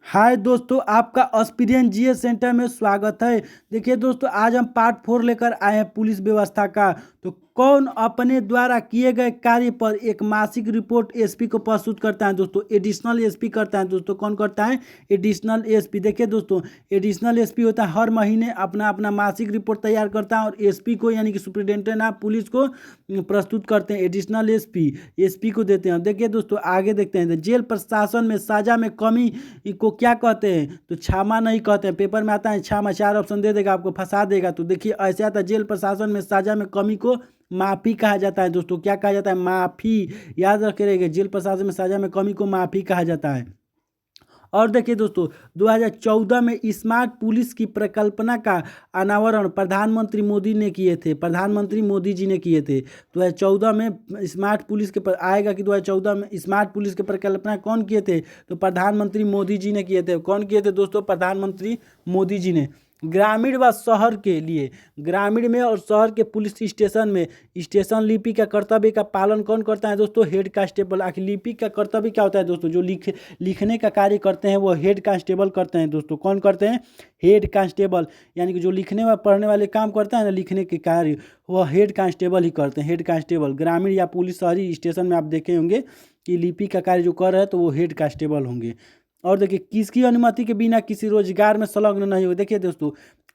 हाय दोस्तों, आपका experience GS centre में स्वागत है। देखिए दोस्तों, आज हम पार्ट 4 लेकर आए हैं पुलिस व्यवस्था का। तो कौन अपने द्वारा किए गए कार्य पर एक मासिक रिपोर्ट एसपी को प्रस्तुत करता है। दोस्तों एडिशनल एसपी करता है। दोस्तों कौन करता है? Additional SP. देखिए दोस्तों, एडिशनल एसपी होता है हर महीने अपना अपना मासिक रिपोर्ट तैयार करता है और एसपी को यानी कि सुप्रिटेंडेंट ऑफ पुलिस को प्रस्तुत करते हैं। एडिशनल एसपी एसपी को देते हैं। देखिए दोस्तों, आगे देखते हैं। जेल प्रशासन में साजा में कमी को क्या कहते हैं? तो क्षमा नहीं कहते हैं। पेपर में आता है क्षमा, 4 ऑप्शन दे देगा, आपको फंसा देगा। तो देखिए ऐसे आता है, जेल प्रशासन में साजा में कमी को माफ़ी कहा जाता है। दोस्तों क्या कहा जाता है? माफ़ी। याद रखे रहेगा, जेल प्रशासन में साजा में कमी को माफ़ी कहा जाता है। और देखिए दोस्तों, 2014 में स्मार्ट पुलिस की परिकल्पना का अनावरण प्रधानमंत्री मोदी ने किए थे। प्रधानमंत्री मोदी जी ने किए थे। 2014 में स्मार्ट पुलिस के आएगा कि 2014 में स्मार्ट पुलिस की परिकल्पना कौन किए थे? तो प्रधानमंत्री मोदी जी ने किए थे। कौन किए थे दोस्तों? प्रधानमंत्री मोदी जी ने। ग्रामीण व शहर के लिए, ग्रामीण में और शहर के पुलिस स्टेशन में स्टेशन लिपि का कर्तव्य का पालन कौन करता है? दोस्तों हेड कांस्टेबल। आखिर लिपि का कर्तव्य क्या होता है दोस्तों? जो लिखने का कार्य करते हैं वो हेड कांस्टेबल करते हैं। दोस्तों कौन करते हैं? Head constable. यानी कि जो लिखने व पढ़ने वाले काम करता है ना, लिखने के कार्य, वह हेड कांस्टेबल ही करते हैं। हेड कांस्टेबल ग्रामीण या पुलिस शहरी स्टेशन में आप देखे होंगे कि लिपि का कार्य जो कर रहे हैं तो वो हेड कांस्टेबल होंगे। और देखिए, किसकी अनुमति के बिना किसी रोजगार में संलग्न नहीं हो। देखिए दोस्तों,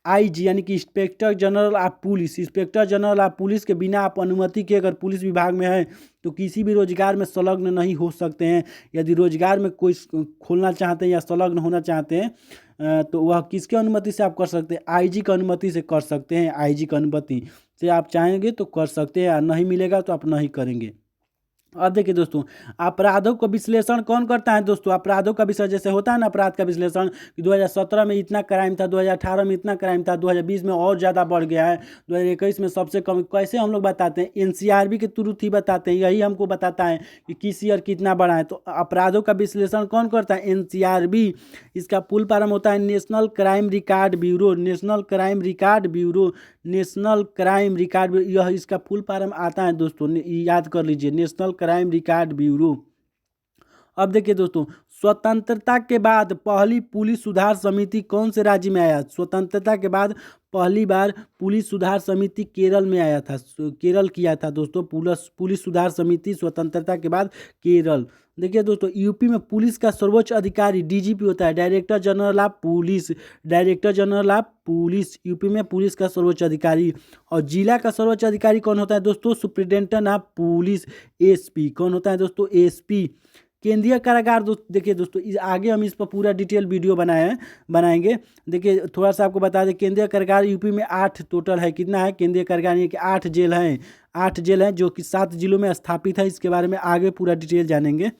आईजी यानी कि inspector general of police, inspector general of police के बिना आप अनुमति के अगर पुलिस विभाग में हैं तो किसी भी रोजगार में संलग्न नहीं हो सकते हैं। यदि रोजगार में कोई खोलना चाहते हैं या संलग्न होना चाहते हैं तो वह किसके अनुमति से आप कर सकते हैं? आईजी की अनुमति से कर सकते हैं। आईजी की अनुमति से आप चाहेंगे तो कर सकते हैं, नहीं मिलेगा तो आप नहीं करेंगे। अब देखिए दोस्तों, अपराधों का विश्लेषण कौन करता है? दोस्तों अपराधों का विश्लेषण जैसे होता है ना, अपराध का विश्लेषण कि 2017 में इतना क्राइम था, 2018 में इतना क्राइम था, 2020 में और ज़्यादा बढ़ गया है, 2021 में सबसे कम। कैसे हम लोग बताते हैं? एनसीआरबी के थ्रू ही बताते हैं। यही हमको बताता है कि किस ईयर कितना बढ़ा है। तो अपराधों का विश्लेषण कौन करता है? एनसीआरबी। इसका फुल फॉर्म होता है national crime record bureau. National crime record bureau. National crime record, यह इसका फुल फॉर्म आता है दोस्तों, याद कर लीजिए, नेशनल क्राइम रिकॉर्ड ब्यूरो। अब देखिए दोस्तों, स्वतंत्रता के बाद पहली पुलिस सुधार समिति कौन से राज्य में आया? स्वतंत्रता के बाद पहली बार पुलिस सुधार समिति केरल में आया था। केरल किया था दोस्तों पुलिस सुधार समिति स्वतंत्रता के बाद केरल। देखिए दोस्तों, यूपी में पुलिस का सर्वोच्च अधिकारी डीजीपी होता है, director general of police. Director general of police UP में पुलिस का सर्वोच्च अधिकारी। और जिला का सर्वोच्च अधिकारी कौन होता है दोस्तों? Superintendent of police, SP. कौन होता है दोस्तों? एसपी। केंद्रीय कारागार देखिए दोस्तों, आगे हम इस पर पूरा डिटेल वीडियो बनाएंगे। देखिए थोड़ा सा आपको बता दें, केंद्रीय कारागार यूपी में 8 टोटल है। कितना है केंद्रीय कारागार? ये कि 8 जेल हैं। 8 जेल हैं जो कि 7 जिलों में स्थापित है। इसके बारे में आगे पूरा डिटेल जानेंगे।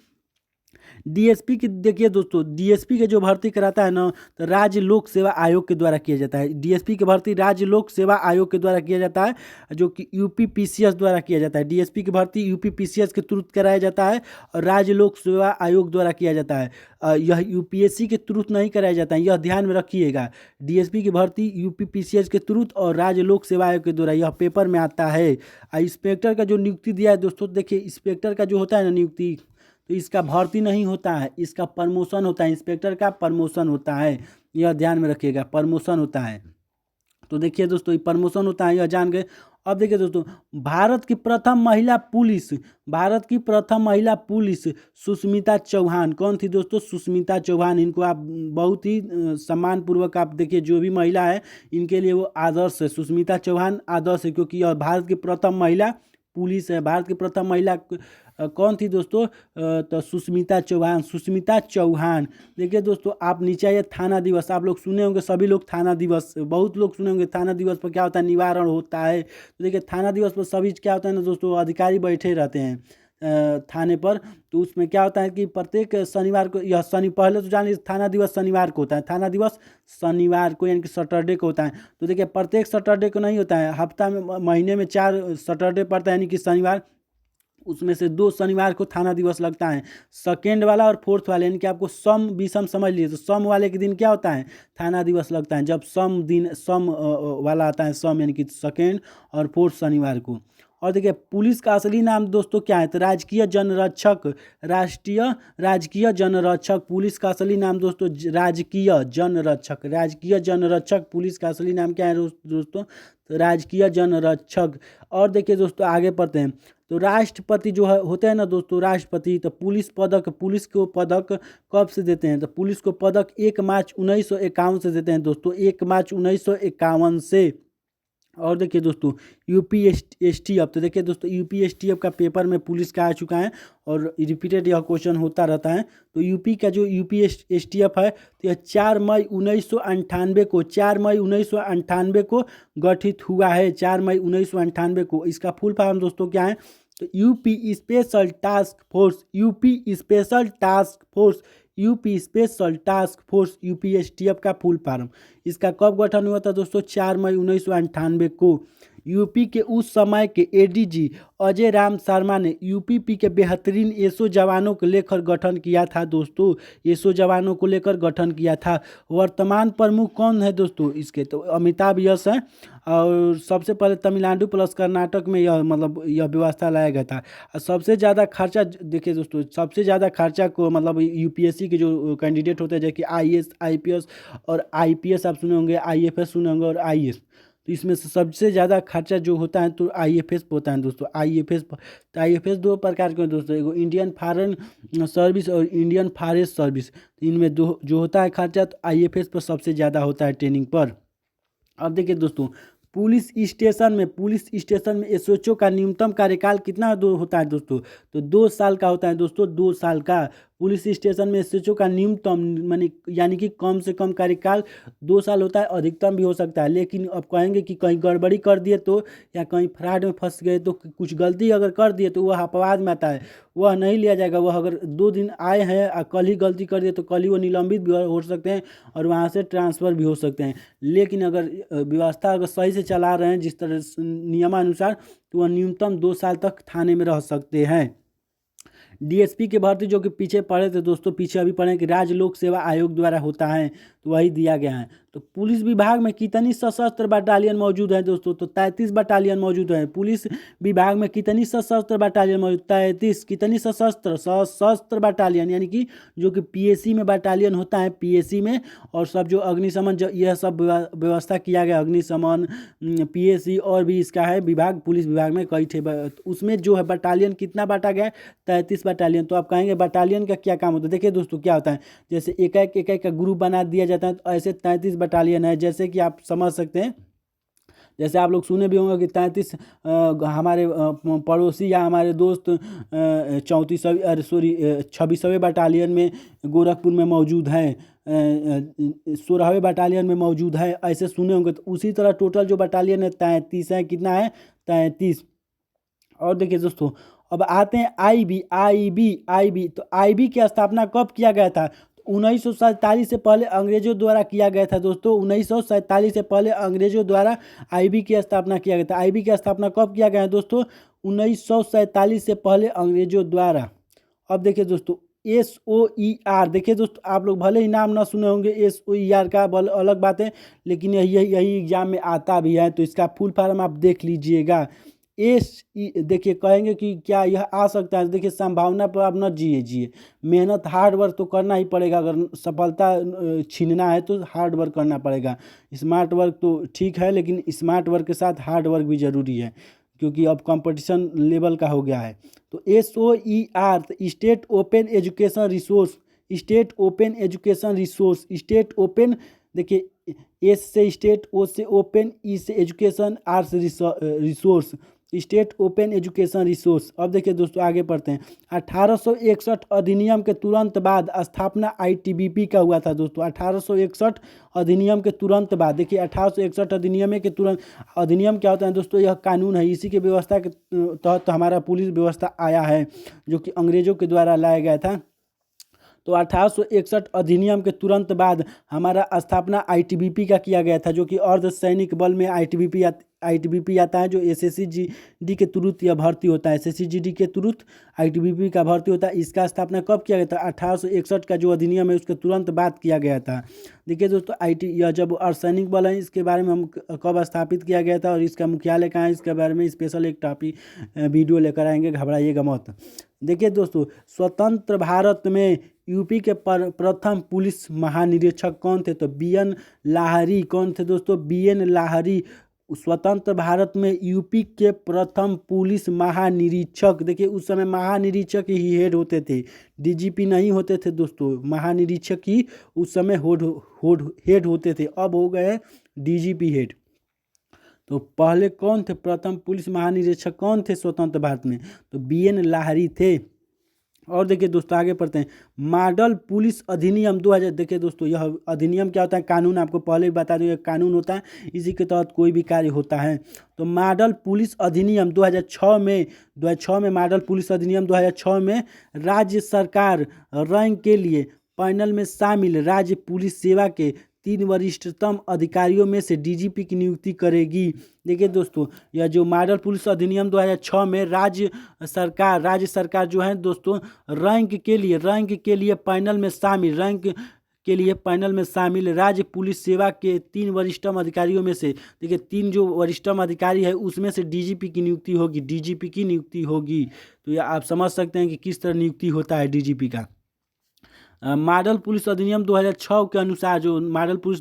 डीएसपी की देखिए दोस्तों, डीएसपी के जो भर्ती कराता है ना, तो राज्य लोक सेवा आयोग के द्वारा किया जाता है। डीएसपी की भर्ती राज्य लोक सेवा आयोग के द्वारा किया जाता है, जो कि यूपीपीसीएस द्वारा किया जाता है। डीएसपी की भर्ती यूपीपीसीएस के थ्रू कराया जाता है और राज्य लोक सेवा आयोग द्वारा किया जाता है। यह यूपीएससी के थ्रू नहीं कराया जाता है, यह ध्यान में रखिएगा। डीएसपी की भर्ती यूपीपीसीएस के थ्रू और राज्य लोक सेवा आयोग के द्वारा, यह पेपर में आता है। इंस्पेक्टर का जो नियुक्ति दिया है दोस्तों, देखिए इंस्पेक्टर का जो होता है ना नियुक्ति, तो इसका भर्ती नहीं होता है, इसका प्रमोशन होता है। इंस्पेक्टर का प्रमोशन होता है, यह ध्यान में रखिएगा, प्रमोशन होता है। तो देखिए दोस्तों, ये प्रमोशन होता है, यह जान गए। अब देखिए दोस्तों, भारत की प्रथम महिला पुलिस, भारत की प्रथम महिला पुलिस सुष्मिता चौहान कौन थी दोस्तों? सुष्मिता चौहान। इनको आप बहुत ही सम्मान पूर्वक आप देखिए, जो भी महिला है इनके लिए वो आदर्श है। सुष्मिता चौहान आदर्श है, क्योंकि यह भारत की प्रथम महिला पुलिस है। भारत की प्रथम महिला कौन थी दोस्तों? तो सुष्मिता चौहान। सुष्मिता चौहान। देखिए दोस्तों, आप नीचे आइए, थाना दिवस आप लोग सुने होंगे, सभी लोग थाना दिवस, बहुत लोग सुने होंगे। थाना दिवस पर क्या होता है? निवारण होता है। तो देखिए थाना दिवस पर सभी क्या होता है ना दोस्तों, अधिकारी बैठे रहते हैं थाने पर। तो उसमें क्या होता है कि प्रत्येक शनिवार को, यह पहले तो जान लीजिए थाना दिवस शनिवार को होता है। थाना दिवस शनिवार को यानी कि सैटरडे को होता है। तो देखिए प्रत्येक सैटरडे को नहीं होता है, हफ्ता में, महीने में 4 सैटरडे पड़ता है यानी कि शनिवार। उसमें से 2 शनिवार को थाना दिवस लगता है, सेकेंड वाला और फोर्थ वाले, यानी कि आपको सम विषम समझ लीजिए। तो सम वाले के दिन क्या होता है? थाना दिवस लगता है। जब सम दिन, सम वाला आता है, सम यानी कि सेकेंड और फोर्थ शनिवार को। और देखिए पुलिस का असली नाम दोस्तों क्या है, तो राजकीय जनरक्षक, राष्ट्रीय राजकीय जनरक्षक। पुलिस का असली नाम दोस्तों राजकीय जनरक्षक, राजकीय जनरक्षक। पुलिस का असली नाम क्या है दोस्तों, तो राजकीय जनरक्षक। और देखिए दोस्तों आगे पढ़ते हैं। तो राष्ट्रपति जो है होते हैं ना दोस्तों, राष्ट्रपति, तो पुलिस पदक, पुलिस को पदक कब से देते हैं, तो पुलिस को पदक 1 मार्च 1951 से देते हैं दोस्तों, 1 मार्च 1951 से। और देखिए दोस्तों यूपी एस टी एफ, तो देखिए दोस्तों यूपी एस टी एफ का पेपर में पुलिस का आ चुका है और रिपीटेड यह क्वेश्चन होता रहता है। तो यूपी का जो यूपी एस टी एफ है, तो यह 4 मई 1998 को, 4 मई 1998 को गठित हुआ है, 4 मई 1998 को। इसका फुल फॉर्म दोस्तों क्या है, तो UP special task force, UP special task force, UP special task force, UPSTF का फुल फॉर्म। इसका कब गठन हुआ था दोस्तों, 4 मई 1998 को। यूपी के उस समय के एडीजी अजय राम शर्मा ने यूपीपी के बेहतरीन एसओ जवानों को लेकर गठन किया था दोस्तों, एसओ जवानों को लेकर गठन किया था। वर्तमान प्रमुख कौन है दोस्तों इसके, तो अमिताभ यश है। और सबसे पहले तमिलनाडु प्लस कर्नाटक में यह मतलब यह व्यवस्था लाया गया था। और सबसे ज़्यादा खर्चा देखिए दोस्तों, सबसे ज़्यादा खर्चा को मतलब यूपीएससी के जो कैंडिडेट होते हैं जैसे कि आईएएस, आईपीएस और आईपीएस आप सुने होंगे, आईएफएस सुने होंगे और आईएएस, तो इसमें से सबसे ज़्यादा खर्चा जो होता है तो आईएफएस पे होता है दोस्तों, आईएफएस। तो आईएफएस दो प्रकार के दोस्तों, एगो इंडियन फॉरेन सर्विस और इंडियन फॉरेस्ट सर्विस। तो इनमें दो जो होता है खर्चा, तो आईएफएस पर सबसे ज़्यादा होता है ट्रेनिंग पर। अब देखिए दोस्तों पुलिस स्टेशन में एसएचओ का न्यूनतम कार्यकाल कितना होता है दोस्तों, तो 2 साल का होता है दोस्तों, 2 साल का। पुलिस स्टेशन में एसएचओ का न्यूनतम मानी यानी कि कम से कम कार्यकाल 2 साल होता है, अधिकतम भी हो सकता है। लेकिन अब कहेंगे कि कहीं गड़बड़ी कर दिए तो, या कहीं फ्रॉड में फंस गए तो, कुछ गलती अगर कर दिए तो वह अपवाद में आता है, वह नहीं लिया जाएगा। वह अगर 2 दिन आए हैं और कल ही गलती कर दिए तो कल ही वो निलंबित भी हो सकते हैं और वहाँ से ट्रांसफ़र भी हो सकते हैं। लेकिन अगर व्यवस्था अगर सही से चला रहे हैं जिस तरह नियमानुसार, तो वह न्यूनतम 2 साल तक थाने में रह सकते हैं। डीएसपी की भर्ती जो कि पीछे पढ़े थे दोस्तों, पीछे अभी पढ़े कि राज्य लोक सेवा आयोग द्वारा होता है, तो वही दिया गया है। तो पुलिस विभाग में कितनी सशस्त्र बटालियन मौजूद है दोस्तों, तो 33 बटालियन मौजूद है। पुलिस विभाग में कितनी सशस्त्र बटालियन मौजूद, 33। कितनी सशस्त्र बटालियन, यानी कि जो कि पीएसी में बटालियन होता है, पीएसी में। और सब जो अग्निशमन जो यह सब व्यवस्था किया गया, अग्निशमन, पीएसी और भी इसका है विभाग, पुलिस विभाग में कई थे। उसमें जो है बटालियन कितना बांटा गया है, 33 बटालियन। तो आप कहेंगे बटालियन का क्या काम होता है, देखिए दोस्तों क्या होता है, जैसे एक एक का ग्रुप बना दिया जाता है, तो ऐसे 33 बटालियन है। जैसे कि आप समझ सकते हैं, जैसे आप लोग सुने भी होंगे कि 33 हमारे पड़ोसी या हमारे दोस्त 26वें बटालियन में गोरखपुर में मौजूद हैं, 16वें बटालियन में मौजूद है, ऐसे सुने होंगे। तो उसी तरह टोटल जो बटालियन है 33 है, कितना है, 33। और देखिए दोस्तों अब आते हैं आईबी। तो आईबी की स्थापना कब किया गया था, 1947 से पहले अंग्रेजों द्वारा किया गया था दोस्तों, 1947 से पहले अंग्रेजों द्वारा आईबी की स्थापना किया गया था। आईबी की स्थापना कब किया गया है दोस्तों, 1947 से पहले अंग्रेजों द्वारा। अब देखिए दोस्तों SOER, देखिए दोस्तों आप लोग भले ही नाम ना सुने होंगे SOER का, अलग बात है, लेकिन यही एग्जाम में आता भी है। तो इसका फुल फॉर्म आप देख लीजिएगा। देखिए कहेंगे कि क्या यह आ सकता है, देखिए संभावना पर आप न जिए, मेहनत हार्ड वर्क तो करना ही पड़ेगा। अगर सफलता छीनना है तो हार्ड वर्क करना पड़ेगा। स्मार्ट वर्क तो ठीक है, लेकिन स्मार्ट वर्क के साथ हार्ड वर्क भी ज़रूरी है, क्योंकि अब कंपटीशन लेवल का हो गया है। तो SOER state open education resource, state open education resource, state open, देखिए एस से स्टेट, ओ से ओपन, ई से एजुकेशन, आर से resource, state open education resource. अब देखिए दोस्तों आगे पढ़ते हैं। 1861 अधिनियम के तुरंत बाद स्थापना आईटीबीपी का हुआ था दोस्तों, 1861 अधिनियम के तुरंत बाद। देखिए 1861 अधिनियम के तुरंत, अधिनियम क्या होता है दोस्तों, यह कानून है, इसी के व्यवस्था के तहत हमारा पुलिस व्यवस्था आया है, जो कि अंग्रेजों के द्वारा लाया गया था। तो 1861 अधिनियम के तुरंत बाद हमारा स्थापना आईटीबीपी का किया गया था, जो कि अर्धसैनिक बल में आईटीबीपी आता है, जो एसएससी-जीडी के तुरंत यह भर्ती होता है। एसएससी-जीडी के तुरंत आईटीबीपी का भर्ती होता है। इसका स्थापना कब किया गया था? 1861 का जो अधिनियम है उसके तुरंत बाद किया गया था। देखिए दोस्तों, यह जब अर्धसैनिक बल है, इसके बारे में हम कब स्थापित किया गया था और इसका मुख्यालय कहाँ है, इसके बारे में स्पेशल एक टॉपिक वीडियो लेकर आएंगे, घबराइएगा मत। देखिए दोस्तों, स्वतंत्र भारत में यूपी के प्रथम पुलिस महानिरीक्षक कौन थे? तो बीएन लाहिड़ी। कौन थे दोस्तों? बीएन लाहिड़ी। स्वतंत्र भारत में यूपी के प्रथम पुलिस महानिरीक्षक। देखिए, उस समय महानिरीक्षक ही हेड होते थे, डीजीपी नहीं होते थे दोस्तों, महानिरीक्षक ही उस समय हेड होते थे। अब हो गए डीजीपी हेड। तो पहले कौन थे प्रथम पुलिस महानिरीक्षक, कौन थे स्वतंत्र भारत में? तो बीएन लाहिड़ी थे। और देखिए दोस्तों, आगे पढ़ते हैं। मॉडल पुलिस अधिनियम 2000। देखिए दोस्तों, यह अधिनियम क्या होता है? कानून। आपको पहले भी बता दूं, यह कानून होता है, इसी के तहत कोई भी कार्य होता है। तो मॉडल पुलिस अधिनियम 2006 में मॉडल पुलिस अधिनियम 2006 में राज्य सरकार रैंक के लिए पैनल में शामिल राज्य पुलिस सेवा के 3 वरिष्ठतम अधिकारियों में से डीजीपी की नियुक्ति करेगी। देखिए दोस्तों, यह जो मॉडल पुलिस अधिनियम 2006 में राज्य सरकार जो है दोस्तों, रैंक के लिए पैनल में शामिल राज्य पुलिस सेवा के 3 वरिष्ठतम अधिकारियों में से, देखिए 3 जो वरिष्ठतम अधिकारी है उसमें से डीजीपी की नियुक्ति होगी। तो यह आप समझ सकते हैं कि किस तरह नियुक्ति होता है डीजीपी का। मॉडल पुलिस अधिनियम 2006 के अनुसार, जो मॉडल पुलिस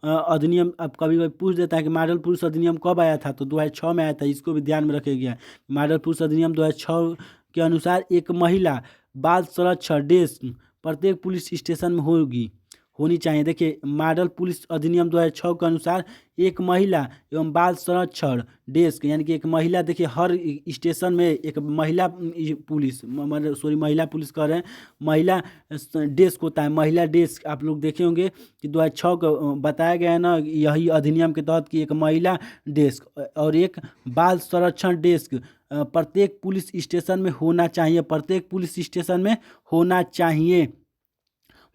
अधिनियम, अब कभी पूछ देता है कि मॉडल पुलिस अधिनियम कब आया था, तो 2006 में आया था। इसको भी ध्यान में रखिएगा। मॉडल पुलिस अधिनियम 2006 के अनुसार एक महिला बाल संरक्षण डेस्क प्रत्येक पुलिस स्टेशन में होनी चाहिए। देखिए, मॉडल पुलिस अधिनियम 2006 के अनुसार एक महिला एवं बाल संरक्षण डेस्क, यानी कि एक महिला, देखिए हर स्टेशन में एक महिला पुलिस कह रहे हैं, महिला डेस्क होता है। महिला डेस्क आप लोग देखे होंगे कि 2006 को बताया गया है ना, यही अधिनियम के तहत कि एक महिला डेस्क और एक बाल संरक्षण डेस्क प्रत्येक पुलिस स्टेशन में होना चाहिए।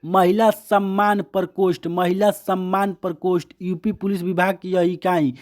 महिला सम्मान प्रकोष्ठ यूपी पुलिस विभाग की यह इकाई,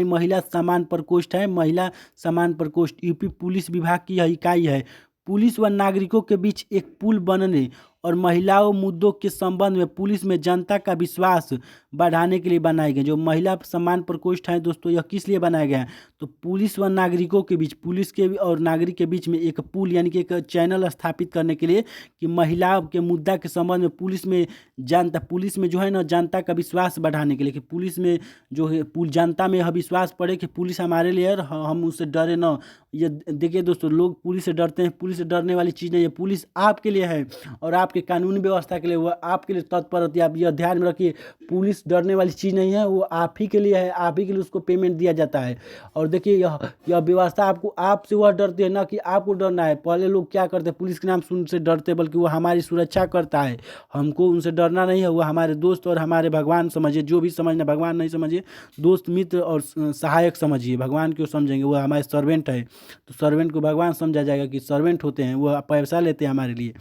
महिला सम्मान प्रकोष्ठ है। महिला सम्मान प्रकोष्ठ यूपी पुलिस विभाग की यह इकाई है। पुलिस व नागरिकों के बीच एक पुल बनने और महिलाओं मुद्दों के संबंध में पुलिस में जनता का विश्वास बढ़ाने के लिए बनाए गए। जो महिला सम्मान प्रकोष्ठ है दोस्तों, यह किस लिए बनाया गया है? तो पुलिस व नागरिकों के बीच, पुलिस के और नागरिक के बीच में एक पुल, यानी कि एक चैनल स्थापित करने के लिए, कि महिलाओं के मुद्दा के संबंध में पुलिस में जो है ना, जनता का विश्वास बढ़ाने के लिए, कि पुलिस में जो है जनता में यह विश्वास पड़े कि पुलिस हमारे लिए है, हम उससे डरे ना। ये देखिए दोस्तों, लोग पुलिस से डरते हैं, पुलिस से डरने वाली चीज़ नहीं है। पुलिस आपके लिए है और आपके कानूनी व्यवस्था के लिए, वो आपके लिए तत्पर होती है। आप यह ध्यान में रखिए, पुलिस डरने वाली चीज़ नहीं है, वो आप ही के लिए है, आप ही के लिए उसको पेमेंट दिया जाता है। और देखिए, यह व्यवस्था आपसे वह डरती है ना कि आपको डरना है। पहले लोग क्या करते हैं, पुलिस के नाम से उनसे डरते, बल्कि वो हमारी सुरक्षा करता है। हमको उनसे डरना नहीं है, वो हमारे दोस्त और हमारे भगवान समझिए, जो भी समझना, भगवान नहीं समझिए, दोस्त मित्र और सहायक समझिए। भगवान क्यों समझेंगे? वो हमारे सर्वेंट है, तो सर्वेंट को भगवान समझा जाएगा कि सर्वेंट होते हैं, वो पैसा लेते हैं हमारे लिए।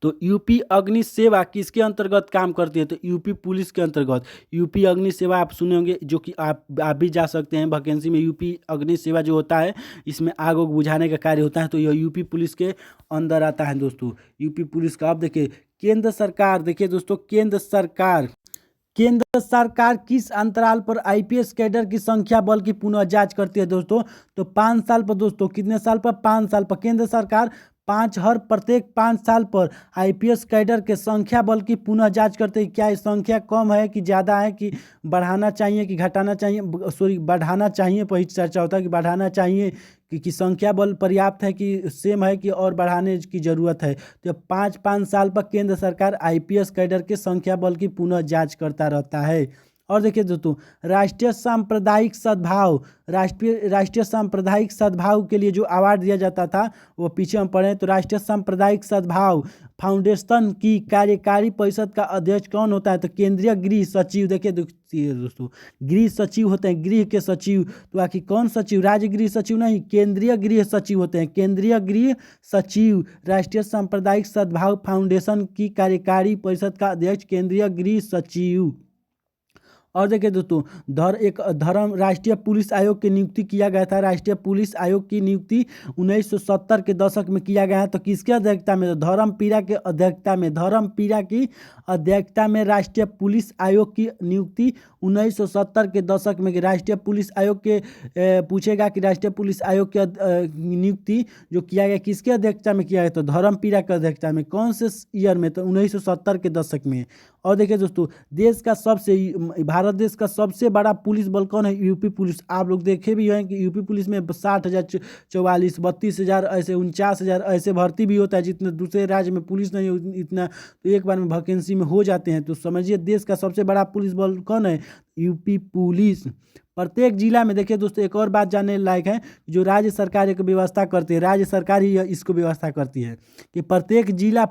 तो यूपी अग्नि सेवा किसके अंतर्गत काम करती है? तो यूपी पुलिस के अंतर्गत। यूपी अग्नि सेवा आप सुने होंगे, जो कि आप भी जा सकते हैं वैकेंसी में। यूपी अग्नि सेवा जो होता है, इसमें आग बुझाने का कार्य होता है, तो यह यूपी पुलिस के अंदर आता है दोस्तों। यूपी पुलिस का। अब देखिए केंद्र सरकार, देखिए दोस्तों, केंद्र सरकार किस अंतराल पर आईपीएस कैडर की संख्या बल की पुनः जांच करती है दोस्तों? तो 5 साल पर दोस्तों। कितने साल पर? 5 साल पर। केंद्र सरकार प्रत्येक 5 साल पर आईपीएस कैडर के संख्या बल की पुनः जांच करते हैं। क्या इस संख्या कम है कि ज़्यादा है, कि बढ़ाना चाहिए कि घटाना चाहिए? बढ़ाना चाहिए पर ही चर्चा होता है कि बढ़ाना चाहिए, कि संख्या बल पर्याप्त है कि सेम है, कि और बढ़ाने की ज़रूरत है। तो 5 साल पर केंद्र सरकार आईपीएस कैडर के संख्या बल की पुनः जांच करता रहता है। और देखिए दोस्तों, राष्ट्रीय सांप्रदायिक सद्भाव, राष्ट्रीय सांप्रदायिक सद्भाव के लिए जो अवार्ड दिया जाता था वो पीछे हम पढ़े। तो राष्ट्रीय सांप्रदायिक सद्भाव फाउंडेशन की कार्यकारी परिषद का अध्यक्ष कौन होता है? तो केंद्रीय गृह सचिव। देखिए दोस्तों, गृह सचिव होते हैं, गृह के सचिव। तो आखिर कौन सचिव? राज्य गृह सचिव नहीं, केंद्रीय गृह सचिव होते हैं, केंद्रीय गृह सचिव। राष्ट्रीय सांप्रदायिक सद्भाव फाउंडेशन की कार्यकारी परिषद का अध्यक्ष केंद्रीय गृह सचिव। और देखिए दोस्तों, राष्ट्रीय पुलिस आयोग की नियुक्ति किया गया था। राष्ट्रीय पुलिस आयोग की नियुक्ति 1970 के दशक में किया गया है। तो किसके अध्यक्षता में? तो धर्मपीरा के अध्यक्षता में, धर्मपीरा की अध्यक्षता में राष्ट्रीय पुलिस आयोग की नियुक्ति 1970 के दशक में। राष्ट्रीय पुलिस आयोग के पूछेगा कि राष्ट्रीय पुलिस आयोग की नियुक्ति जो किया गया किसके अध्यक्षता में किया गया? तो धर्मपीरा के अध्यक्षता में। कौन से ईयर में? तो 1970 के दशक में। और देखिए दोस्तों, भारत देश का सबसे बड़ा पुलिस बल कौन है? UP police. आप लोग देखे भी हैं कि यूपी पुलिस में 60,000, 44, 32,000 ऐसे 49,000 ऐसे भर्ती भी होता है, जितने दूसरे राज्य में पुलिस नहीं हो इतना, तो एक बार में वैकेंसी में हो जाते हैं। तो समझिए देश का सबसे बड़ा पुलिस बल कौन है? UP police. प्रत्येक जिला में देखिए दोस्तों, एक और बात जानने लायक है, जो राज्य सरकार एक व्यवस्था करती है, राज्य सरकार ही इसको व्यवस्था करती है कि प्रत्येक जिला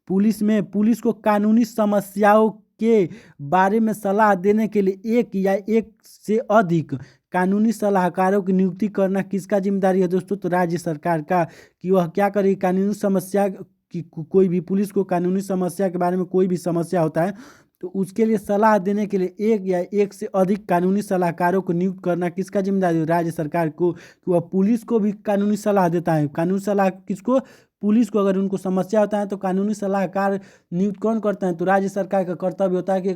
पुलिस में पुलिस को कानूनी समस्याओं के बारे में सलाह देने के लिए एक या एक से अधिक कानूनी सलाहकारों की नियुक्ति करना किसका जिम्मेदारी है दोस्तों? तो राज्य सरकार का, कि वह क्या करेगी, कानूनी समस्या की कोई भी पुलिस को कानूनी समस्या के बारे में कोई भी समस्या होता है तो उसके लिए सलाह देने के लिए एक या एक से अधिक कानूनी सलाहकारों को नियुक्त करना किसका जिम्मेदारी है? राज्य सरकार को, कि वह पुलिस को भी कानूनी सलाह देता है। कानूनी सलाह किसको? पुलिस को। अगर उनको समस्या होता है तो कानूनी सलाहकार नियुक्त कौन करता है? तो राज्य सरकार का कर्तव्य होता है कि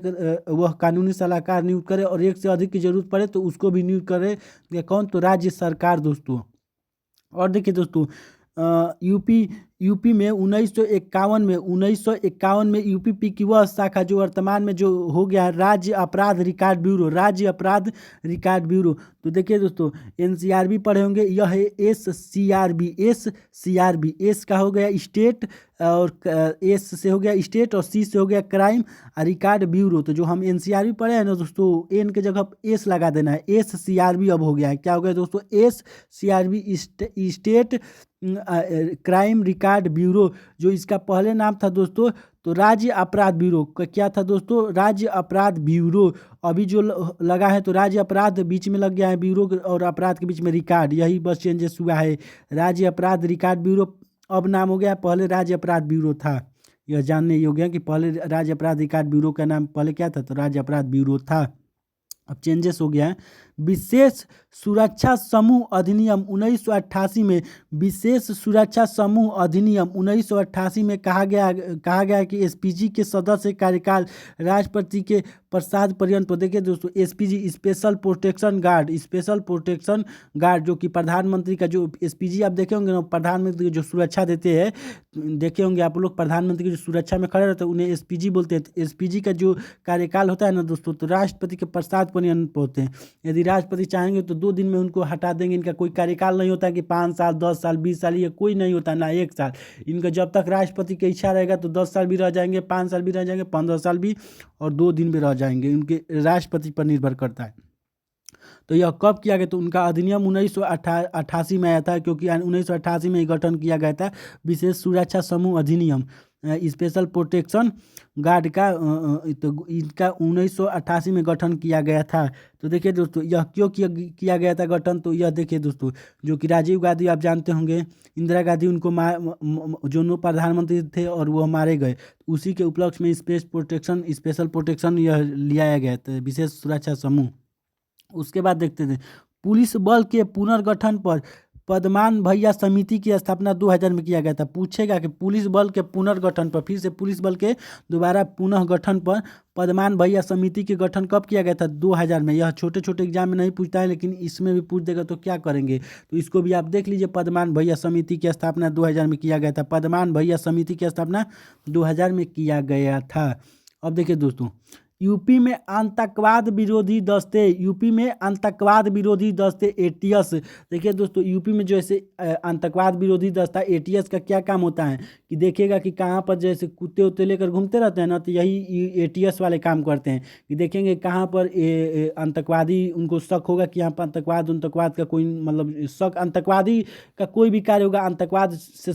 वह कानूनी सलाहकार नियुक्त करे, और एक से अधिक की जरूरत पड़े तो उसको भी नियुक्त करे। कौन? तो राज्य सरकार दोस्तों। और देखिए दोस्तों, यूपी में 1951 में यूपीपी की वह शाखा जो वर्तमान में जो हो गया है राज्य अपराध रिकॉर्ड ब्यूरो, राज्य अपराध रिकॉर्ड ब्यूरो। तो देखिए दोस्तों, एनसीआरबी पढ़े होंगे, यह है एससीआरबी। एस का हो गया स्टेट, और एस से हो गया स्टेट, और सी से हो गया क्राइम रिकॉर्ड ब्यूरो। तो जो हम एनसीआरबी पढ़े हैं ना दोस्तों, एन के जगह एस लगा देना है, एससीआरबी अब हो गया है। क्या हो गया दोस्तों? SCRB, state crime record bureau. जो इसका पहले नाम था दोस्तों, तो राज्य अपराध ब्यूरो का क्या था दोस्तों? राज्य अपराध ब्यूरो। अभी जो लगा है तो राज्य अपराध बीच में लग गया है, ब्यूरो और अपराध के बीच में रिकॉर्ड, यही बस चेंजेस हुआ है। राज्य अपराध रिकॉर्ड ब्यूरो अब नाम हो गया, पहले राज्य अपराध ब्यूरो था। यह जानने योग्य है कि पहले राज्य अपराध रिकॉर्ड ब्यूरो का नाम पहले क्या था? तो राज्य अपराध ब्यूरो था। अब चेंजेस हो गया है। विशेष सुरक्षा समूह अधिनियम 1988 में, विशेष सुरक्षा समूह अधिनियम 1988 में कहा गया कि एसपीजी के सदस्य कार्यकाल राष्ट्रपति के प्रसाद पर्यंत। तो देखिए दोस्तों, एसपीजी स्पेशल प्रोटेक्शन गार्ड जो कि प्रधानमंत्री का, जो एसपीजी आप देखे होंगे ना, प्रधानमंत्री की जो सुरक्षा देते हैं, देखे होंगे आप लोग, प्रधानमंत्री की जो सुरक्षा में खड़े रहते हैं उन्हें एसपीजी बोलते हैं। एसपीजी का जो कार्यकाल होता है ना दोस्तों, तो राष्ट्रपति के प्रसाद पर्यंत होते हैं। यदि राष्ट्रपति चाहेंगे तो 2 दिन में उनको हटा देंगे। इनका कोई कार्यकाल नहीं होता कि 5 साल, 10 साल, 20 साल, ये कोई नहीं होता ना 1 साल। इनका जब तक राष्ट्रपति की इच्छा रहेगा तो 10 साल भी रह जाएंगे, 5 साल भी रह जाएंगे, 15 साल भी, और 2 दिन भी रह जाएंगे। उनके राष्ट्रपति पर निर्भर करता है। तो यह कब किया गया? तो उनका अधिनियम 1988 में आया था, क्योंकि 1988 में गठन किया गया था विशेष सुरक्षा समूह अधिनियम, स्पेशल प्रोटेक्शन गार्ड का। तो इनका 1988 में गठन किया गया था। तो देखिए दोस्तों, यह क्यों किया गया था गठन? तो यह देखिए दोस्तों, जो कि राजीव गांधी आप जानते होंगे, इंदिरा गांधी उनको जो प्रधानमंत्री थे और वो मारे गए, उसी के उपलक्ष्य में स्पेशल प्रोटेक्शन यह लिया गया था, विशेष सुरक्षा समूह। उसके बाद देखते थे पुलिस बल के पुनर्गठन पर पदमान भैया समिति की स्थापना 2000 में किया गया था। पूछेगा कि पुलिस बल के पुनर्गठन पर, फिर से पुलिस बल के दोबारा पुनः गठन पर पदमान भैया समिति के गठन कब किया गया था? 2000 में। यह छोटे छोटे एग्जाम में नहीं पूछता है, लेकिन इसमें भी पूछ देगा तो क्या करेंगे, तो इसको भी आप देख लीजिए। पदमान भैया समिति की स्थापना 2000 में किया गया था। पदमान भैया समिति की स्थापना 2000 में किया गया था। अब देखिए दोस्तों, यूपी में आतंकवाद विरोधी दस्ते, यूपी में आतंकवाद विरोधी दस्ते एटीएस। देखिए दोस्तों, यूपी में जैसे आतंकवाद विरोधी दस्ता एटीएस का क्या काम होता है कि देखिएगा कि कहाँ पर जैसे कुत्ते उत्ते लेकर घूमते रहते हैं ना, तो यही एटीएस वाले काम करते हैं कि देखेंगे कहाँ पर आतंकवादी, उनको शक होगा कि यहाँ पर आतंकवाद का कोई मतलब शक, आतंकवादी का कोई भी कार्य होगा आतंकवाद से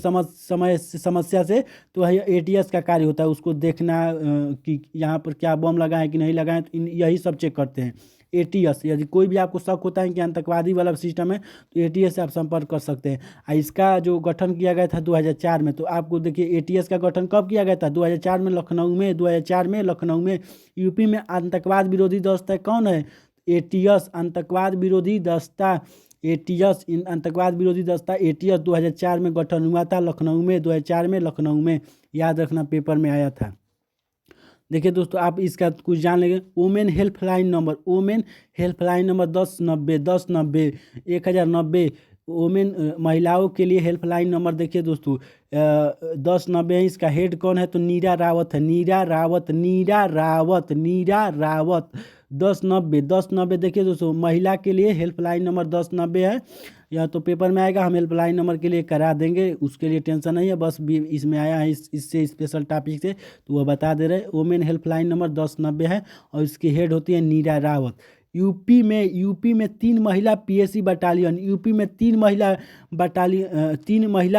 समस्या से, तो वही एटीएस का कार्य होता है, उसको देखना कि यहाँ पर क्या बम लगा है कि नहीं लगा है, तो यही सब चेक करते हैं एटीएस। यदि कोई भी आपको शक होता है कि आतंकवादी वाला सिस्टम है, तो एटीएस से आप संपर्क कर सकते हैं। इसका जो गठन किया गया था 2004 में, तो आपको देखिए एटीएस का गठन कब किया गया था, 2004 में लखनऊ में, 2004 में लखनऊ में। यूपी में आतंकवाद विरोधी दस्ता कौन है, एटीएस, आतंकवाद विरोधी दस्ता एटीएस, आतंकवाद विरोधी दस्ता एटीएस 2004 में गठन हुआ था लखनऊ में, 2004 में लखनऊ में, याद रखना पेपर में आया था। देखिए दोस्तों, आप इसका कुछ जान लेंगे। Women helpline number, women helpline number 1090 1090 women महिलाओं के लिए हेल्पलाइन नंबर। देखिए दोस्तों 1090 है, इसका हेड कौन है, तो नीरा रावत है, नीरा रावत 1090। देखिए दोस्तों, महिला के लिए हेल्पलाइन नंबर 1090 है, या तो पेपर में आएगा, हम हेल्पलाइन नंबर के लिए करा देंगे, उसके लिए टेंशन नहीं है, बस भी इसमें आया है इससे स्पेशल टॉपिक से, तो वह बता दे रहे। वोमेन हेल्पलाइन नंबर 1090 है और इसकी हेड होती है नीरा रावत। यूपी में 3 महिला पीएसी बटालियन, यूपी में 3 महिला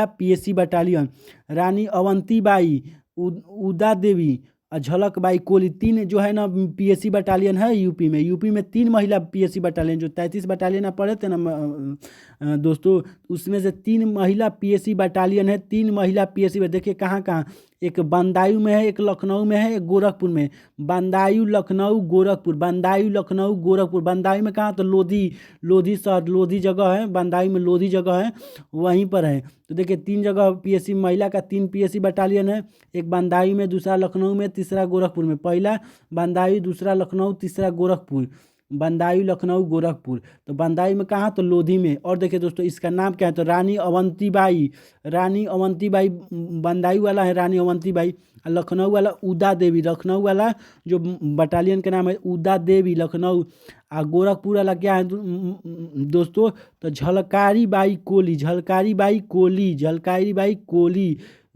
पीएसी बटालियन, रानी अवंतीबाई, उदा देवी, झलक बाई कोहली, 3 जो है ना पीएसी बटालियन है यूपी में 3 महिला पीएसी बटालियन। जो 33 बटालियन आप पढ़े थे ना दोस्तों, उसमें से 3 महिला पीएसी बटालियन है, 3 महिला पीएसी। देखिए कहाँ कहाँ, एक बदायूं में है, एक लखनऊ में है, एक गोरखपुर में। बदायूं लखनऊ गोरखपुर, बदायूं में कहाँ, तो लोधी शहर, लोधी जगह है, बदायूं में लोधी जगह है, वहीं पर है। तो देखिए 3 जगह पीएसी महिला का 3 पीएसी बटालियन है, एक बदायूं में, दूसरा लखनऊ में, तीसरा गोरखपुर में। पहला बदायूं, दूसरा लखनऊ, तीसरा गोरखपुर, बदायूं लखनऊ गोरखपुर। तो बदायूं में कहाँ, तो लोधी में। और देखिए दोस्तों, इसका नाम क्या है, तो रानी अवंतीबाई बदायूं वाला है रानी अवंतीबाई, लखनऊ वाला उदा देवी, लखनऊ वाला जो बटालियन का नाम है उदा देवी लखनऊ। गोरखपुर वाला क्या है दोस्तों, तो झलकारी बाई कोली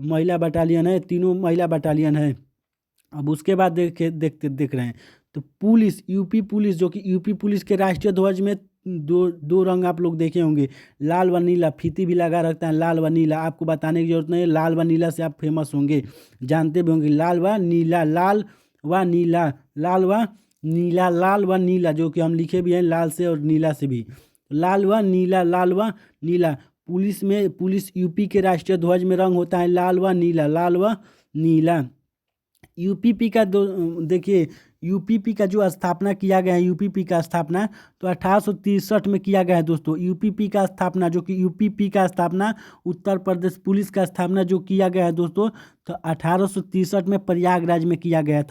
महिला बटालियन है, तीनों महिला बटालियन है। अब उसके बाद देख रहे हैं, तो पुलिस, यूपी पुलिस, जो कि यूपी पुलिस के राष्ट्रीय ध्वज में दो रंग आप लोग देखे होंगे, लाल व नीला, फीती भी लगा रखता है, लाल व नीला, आपको बताने की जरूरत नहीं है, लाल व नीला से आप फेमस होंगे, जानते भी होंगे, लाल व नीला, जो कि हम लिखे भी हैं लाल से और नीला से भी, लाल व नीला। पुलिस यूपी के राष्ट्रीय ध्वज में रंग होता है लाल व नीला। यूपीपी का देखिए, यूपीपी का जो स्थापना किया गया है, यूपीपी का स्थापना तो 1863 में किया गया है दोस्तों। यूपीपी का स्थापना, जो कि यूपीपी का स्थापना, उत्तर प्रदेश पुलिस का स्थापना जो किया गया है दोस्तों, तो 1863 में प्रयागराज में किया गया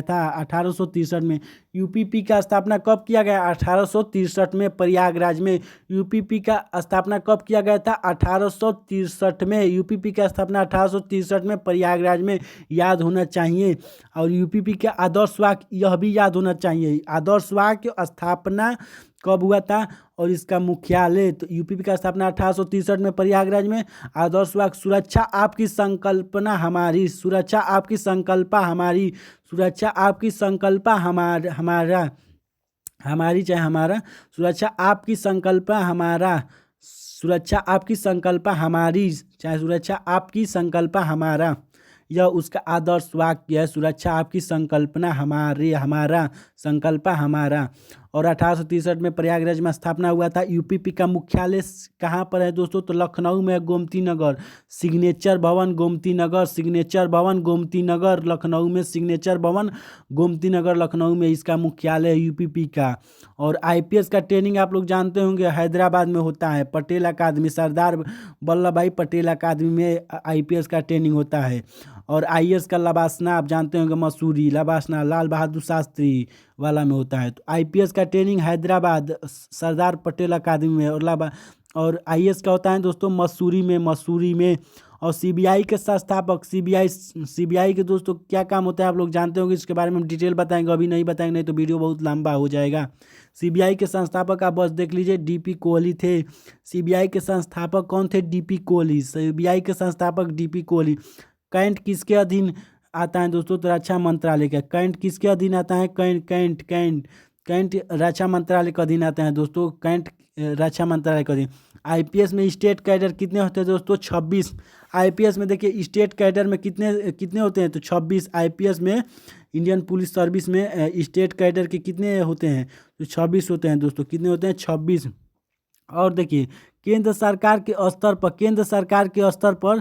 था, 1863 में। यूपीपी का स्थापना कब किया गया, 1863 में प्रयागराज में। यूपीपी का स्थापना कब किया गया था, 1863 में। यूपीपी का स्थापना 1863 में प्रयागराज में, याद होना चाहिए। और यूपीपी के आदर्श वाक्य यह भी याद होना चाहिए, आदर्श वाक्य स्थापना कब हुआ था और इसका मुख्यालय, तो यूपीपी का स्थापना 1863 में प्रयागराज में। आदर्श वाक्य, सुरक्षा आपकी संकल्पना हमारी, सुरक्षा आपकी संकल्पना हमारी, सुरक्षा आपकी संकल्पना हमारा, हमारी चाहे हमारा, सुरक्षा आपकी संकल्पना हमारा, सुरक्षा आपकी संकल्पना हमारी, चाहे सुरक्षा आपकी संकल्पना हमारा, यह उसका आदर्श वाक्य है, सुरक्षा आपकी संकल्पना हमारी, हमारा संकल्प हमारा। और 1863 में प्रयागराज में स्थापना हुआ था। यूपीपी का मुख्यालय कहाँ पर है दोस्तों, तो लखनऊ में, गोमती नगर, सिग्नेचर भवन गोमती नगर, सिग्नेचर भवन गोमती नगर, लखनऊ में, सिग्नेचर भवन गोमती नगर लखनऊ में इसका मुख्यालय है यूपीपी का। और आईपीएस का ट्रेनिंग आप लोग जानते होंगे हैदराबाद में होता है, पटेल अकादमी, सरदार वल्लभ भाई पटेल अकादमी में आईपीएस का ट्रेनिंग होता है। और आईएएस का लबासना आप जानते होंगे, मसूरी लबासना लाल बहादुर शास्त्री वाला में होता है। तो आईपीएस का ट्रेनिंग हैदराबाद सरदार पटेल अकादमी में, और आईएएस का होता है दोस्तों मसूरी में, और सीबीआई के संस्थापक सीबीआई के दोस्तों क्या काम होता है आप लोग जानते होंगे, इसके बारे में हम डिटेल बताएंगे, अभी नहीं बताएंगे नहीं तो वीडियो बहुत लंबा हो जाएगा। सीबीआई के संस्थापक आप बस देख लीजिए, डीपी कोहली थे। सीबीआई के संस्थापक कौन थे? डीपी कोहली। सीबीआई के संस्थापक डीपी कोहली। कैंट किसके अधीन आता है दोस्तों? तो रक्षा मंत्रालय का। कैंट किसके अधीन आता है? कैंट कैंट कैंट कैंट रक्षा मंत्रालय के अधीन आते हैं दोस्तों। कैंट रक्षा मंत्रालय के अधीन। आईपीएस में स्टेट कैडर कितने होते हैं दोस्तों? 26। आईपीएस में देखिए स्टेट कैडर में कितने कितने होते हैं? तो 26। आईपीएस में, इंडियन पुलिस सर्विस में स्टेट कैडर के कितने होते हैं? तो 26 होते हैं दोस्तों। कितने होते हैं? 26। और देखिए केंद्र सरकार के स्तर पर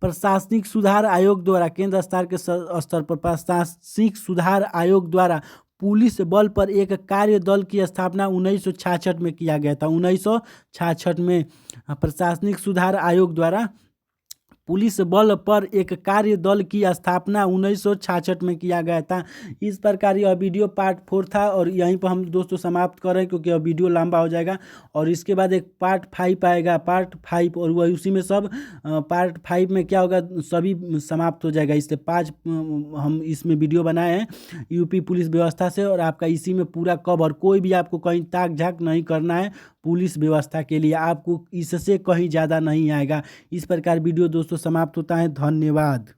प्रशासनिक सुधार आयोग द्वारा, केंद्र स्तर के स्तर पर प्रशासनिक सुधार आयोग द्वारा पुलिस बल पर एक कार्य दल की स्थापना 1966 में किया गया था। 1966 में प्रशासनिक सुधार आयोग द्वारा पुलिस बल पर एक कार्य दल की स्थापना 1966 में किया गया था। इस प्रकार यह वीडियो पार्ट 4 था और यहीं पर हम दोस्तों समाप्त कर रहे हैं क्योंकि अब वीडियो लंबा हो जाएगा। और इसके बाद एक पार्ट 5 आएगा, पार्ट 5, और वही उसी में सब पार्ट 5 में क्या होगा, सभी समाप्त हो जाएगा। इससे 5 हम इसमें वीडियो बनाए हैं यूपी पुलिस व्यवस्था से, और आपका इसी में पूरा कवर, कोई भी आपको कहीं ताक झाक नहीं करना है पुलिस व्यवस्था के लिए, आपको इससे कहीं ज़्यादा नहीं आएगा। इस प्रकार वीडियो दोस्तों समाप्त होता है। धन्यवाद।